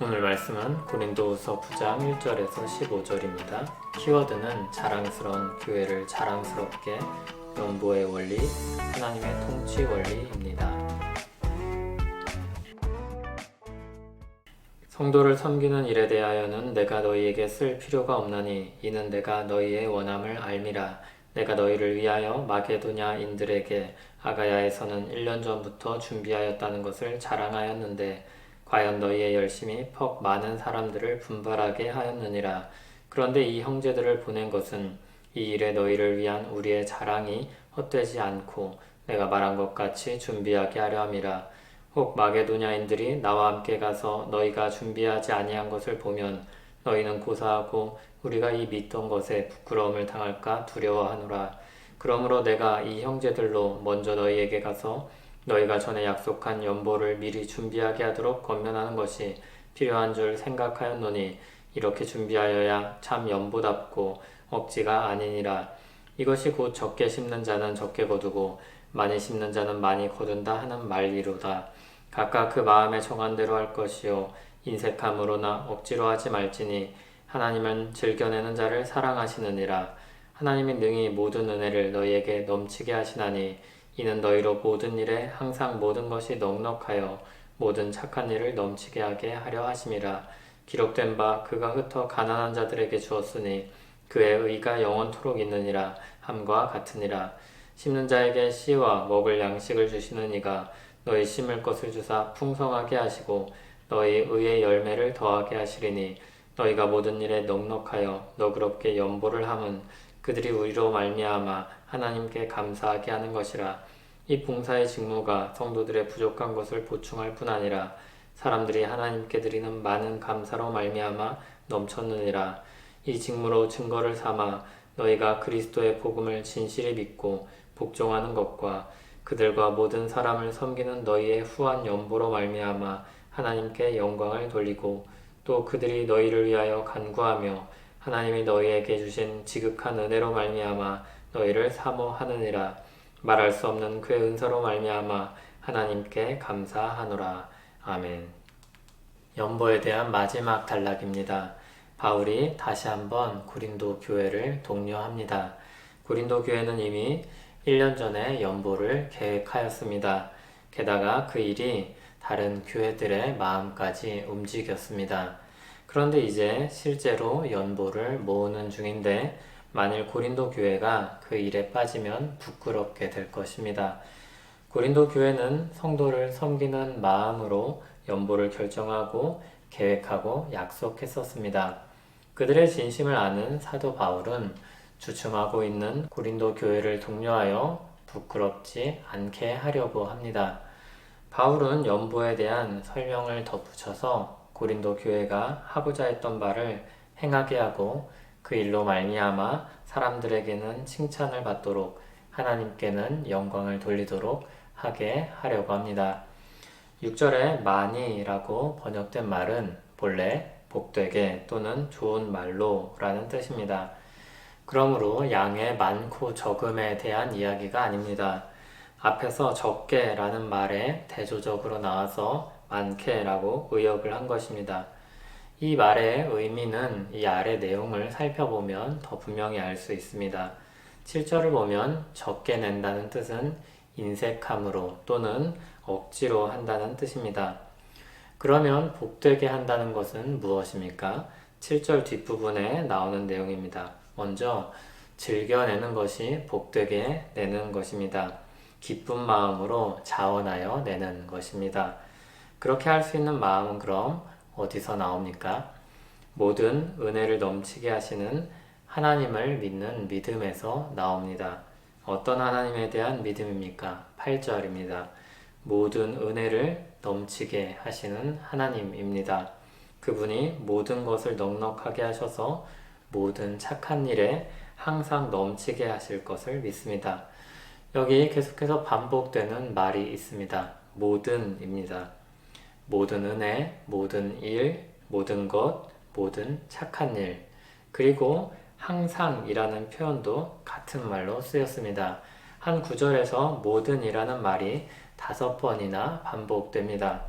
오늘 말씀은 고린도후서 9장 1절에서 15절입니다. 키워드는 자랑스러운 교회를 자랑스럽게, 연보의 원리, 하나님의 통치 원리입니다. 성도를 섬기는 일에 대하여는 내가 너희에게 쓸 필요가 없나니 이는 내가 너희의 원함을 알미라. 내가 너희를 위하여 마게도냐인들에게 아가야에서는 1년 전부터 준비하였다는 것을 자랑하였는데 과연 너희의 열심이 퍽 많은 사람들을 분발하게 하였느니라. 그런데 이 형제들을 보낸 것은 이 일에 너희를 위한 우리의 자랑이 헛되지 않고 내가 말한 것 같이 준비하게 하려 함이라. 혹 마게도냐인들이 나와 함께 가서 너희가 준비하지 아니한 것을 보면 너희는 고사하고 우리가 이 믿던 것에 부끄러움을 당할까 두려워하노라. 그러므로 내가 이 형제들로 먼저 너희에게 가서 너희가 전에 약속한 연보를 미리 준비하게 하도록 권면하는 것이 필요한 줄 생각하였노니 이렇게 준비하여야 참 연보답고 억지가 아니니라. 이것이 곧 적게 심는 자는 적게 거두고 많이 심는 자는 많이 거둔다 하는 말이로다. 각각 그 마음에 정한 대로 할 것이요 인색함으로나 억지로 하지 말지니 하나님은 즐겨내는 자를 사랑하시느니라. 하나님이 능히 모든 은혜를 너희에게 넘치게 하시나니 이는 너희로 모든 일에 항상 모든 것이 넉넉하여 모든 착한 일을 넘치게 하게 하려 하심이라. 기록된 바 그가 흩어 가난한 자들에게 주었으니 그의 의가 영원토록 있느니라 함과 같으니라. 심는 자에게 씨와 먹을 양식을 주시는 이가 너희 심을 것을 주사 풍성하게 하시고 너희 의의 열매를 더하게 하시리니 너희가 모든 일에 넉넉하여 너그럽게 연보를 함은 그들이 우리로 말미암아 하나님께 감사하게 하는 것이라. 이 봉사의 직무가 성도들의 부족한 것을 보충할 뿐 아니라 사람들이 하나님께 드리는 많은 감사로 말미암아 넘쳤느니라. 이 직무로 증거를 삼아 너희가 그리스도의 복음을 진실히 믿고 복종하는 것과 그들과 모든 사람을 섬기는 너희의 후한 연보로 말미암아 하나님께 영광을 돌리고 또 그들이 너희를 위하여 간구하며 하나님이 너희에게 주신 지극한 은혜로 말미암아 너희를 사모하느니라. 말할 수 없는 그의 은사로 말미암아 하나님께 감사하노라. 아멘. 연보에 대한 마지막 단락입니다. 바울이 다시 한번 고린도 교회를 독려합니다. 고린도 교회는 이미 1년 전에 연보를 계획하였습니다. 게다가 그 일이 다른 교회들의 마음까지 움직였습니다. 그런데 이제 실제로 연보를 모으는 중인데 만일 고린도 교회가 그 일에 빠지면 부끄럽게 될 것입니다. 고린도 교회는 성도를 섬기는 마음으로 연보를 결정하고 계획하고 약속했었습니다. 그들의 진심을 아는 사도 바울은 주춤하고 있는 고린도 교회를 독려하여 부끄럽지 않게 하려고 합니다. 바울은 연보에 대한 설명을 덧붙여서 고린도 교회가 하고자 했던 바를 행하게 하고 그 일로 말미암아 사람들에게는 칭찬을 받도록 하나님께는 영광을 돌리도록 하게 하려고 합니다. 6절에 많이라고 번역된 말은 본래 복되게 또는 좋은 말로 라는 뜻입니다. 그러므로 양의 많고 적음에 대한 이야기가 아닙니다. 앞에서 적게 라는 말에 대조적으로 나와서 많게 라고 의역을 한 것입니다. 이 말의 의미는 이 아래 내용을 살펴보면 더 분명히 알 수 있습니다. 7절을 보면 적게 낸다는 뜻은 인색함으로 또는 억지로 한다는 뜻입니다. 그러면 복되게 한다는 것은 무엇입니까? 7절 뒷부분에 나오는 내용입니다. 먼저 즐겨내는 것이 복되게 내는 것입니다. 기쁜 마음으로 자원하여 내는 것입니다. 그렇게 할 수 있는 마음은 그럼 어디서 나옵니까? 모든 은혜를 넘치게 하시는 하나님을 믿는 믿음에서 나옵니다. 어떤 하나님에 대한 믿음입니까? 8절입니다. 모든 은혜를 넘치게 하시는 하나님입니다. 그분이 모든 것을 넉넉하게 하셔서 모든 착한 일에 항상 넘치게 하실 것을 믿습니다. 여기 계속해서 반복되는 말이 있습니다. 모든입니다. 모든 은혜, 모든 일, 모든 것, 모든 착한 일, 그리고 항상이라는 표현도 같은 말로 쓰였습니다. 한 구절에서 모든이라는 말이 5번이나 반복됩니다.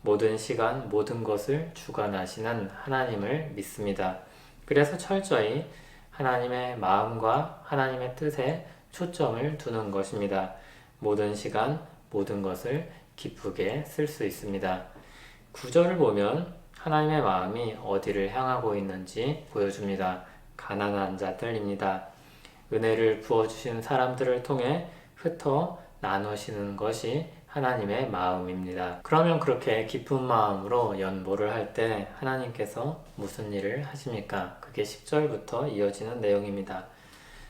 모든 시간, 모든 것을 주관하시는 하나님을 믿습니다. 그래서 철저히 하나님의 마음과 하나님의 뜻에 초점을 두는 것입니다. 모든 시간, 모든 것을 기쁘게 쓸 수 있습니다. 구절을 보면 하나님의 마음이 어디를 향하고 있는지 보여줍니다. 가난한 자들입니다. 은혜를 부어주신 사람들을 통해 흩어 나누시는 것이 하나님의 마음입니다. 그러면 그렇게 기쁜 마음으로 연보를 할 때 하나님께서 무슨 일을 하십니까? 그게 10절부터 이어지는 내용입니다.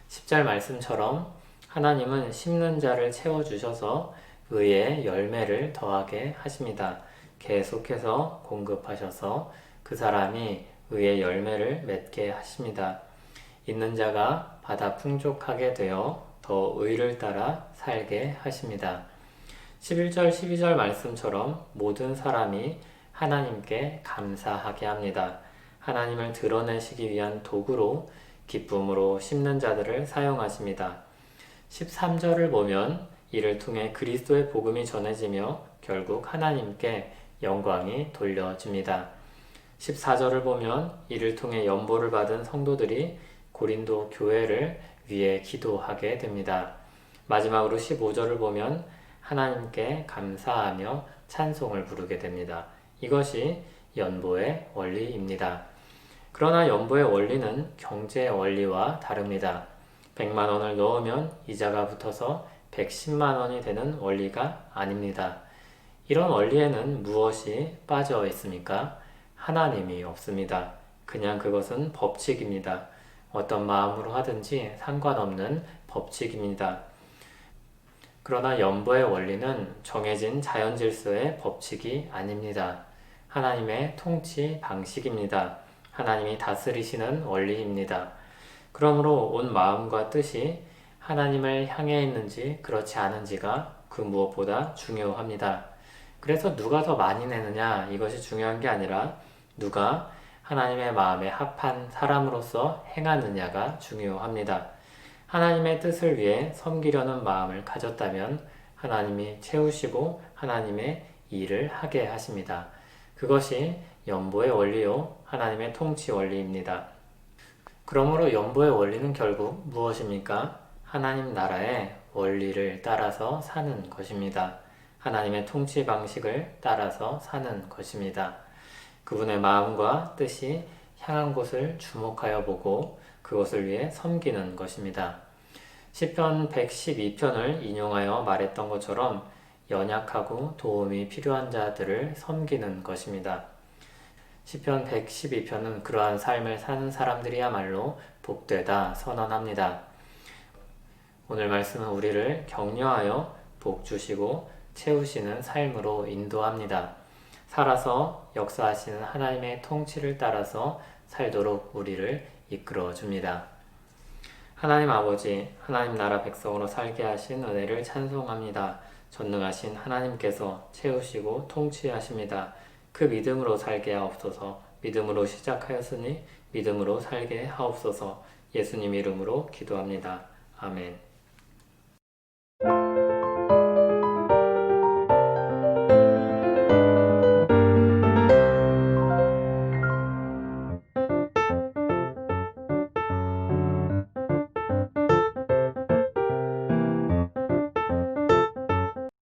10절 말씀처럼 하나님은 심는 자를 채워주셔서 의의 열매를 더하게 하십니다. 계속해서 공급하셔서 그 사람이 의의 열매를 맺게 하십니다. 있는 자가 받아 풍족하게 되어 더 의를 따라 살게 하십니다. 11절, 12절 말씀처럼 모든 사람이 하나님께 감사하게 합니다. 하나님을 드러내시기 위한 도구로 기쁨으로 심는 자들을 사용하십니다. 13절을 보면 이를 통해 그리스도의 복음이 전해지며 결국 하나님께 영광이 돌려집니다. 14절을 보면 이를 통해 연보를 받은 성도들이 고린도 교회를 위해 기도하게 됩니다. 마지막으로 15절을 보면 하나님께 감사하며 찬송을 부르게 됩니다. 이것이 연보의 원리입니다. 그러나 연보의 원리는 경제 원리와 다릅니다. 100만 원을 넣으면 이자가 붙어서 110만 원이 되는 원리가 아닙니다. 이런 원리에는 무엇이 빠져 있습니까? 하나님이 없습니다. 그냥 그것은 법칙입니다. 어떤 마음으로 하든지 상관없는 법칙입니다. 그러나 연보의 원리는 정해진 자연 질서의 법칙이 아닙니다. 하나님의 통치 방식입니다. 하나님이 다스리시는 원리입니다. 그러므로 온 마음과 뜻이 하나님을 향해 있는지 그렇지 않은지가 그 무엇보다 중요합니다. 그래서 누가 더 많이 내느냐 이것이 중요한 게 아니라 누가 하나님의 마음에 합한 사람으로서 행하느냐가 중요합니다. 하나님의 뜻을 위해 섬기려는 마음을 가졌다면 하나님이 채우시고 하나님의 일을 하게 하십니다. 그것이 연보의 원리요 하나님의 통치 원리입니다. 그러므로 연보의 원리는 결국 무엇입니까? 하나님 나라의 원리를 따라서 사는 것입니다. 하나님의 통치 방식을 따라서 사는 것입니다. 그분의 마음과 뜻이 향한 곳을 주목하여 보고 그것을 위해 섬기는 것입니다. 시편 112편을 인용하여 말했던 것처럼 연약하고 도움이 필요한 자들을 섬기는 것입니다. 시편 112편은 그러한 삶을 사는 사람들이야말로 복되다 선언합니다. 오늘 말씀은 우리를 격려하여 복 주시고 채우시는 삶으로 인도합니다. 살아서 역사하시는 하나님의 통치를 따라서 살도록 우리를 이끌어 줍니다. 하나님 아버지, 하나님 나라 백성으로 살게 하신 은혜를 찬송합니다. 전능하신 하나님께서 채우시고 통치하십니다. 그 믿음으로 살게 하옵소서. 믿음으로 시작하였으니 믿음으로 살게 하옵소서. 예수님 이름으로 기도합니다. 아멘.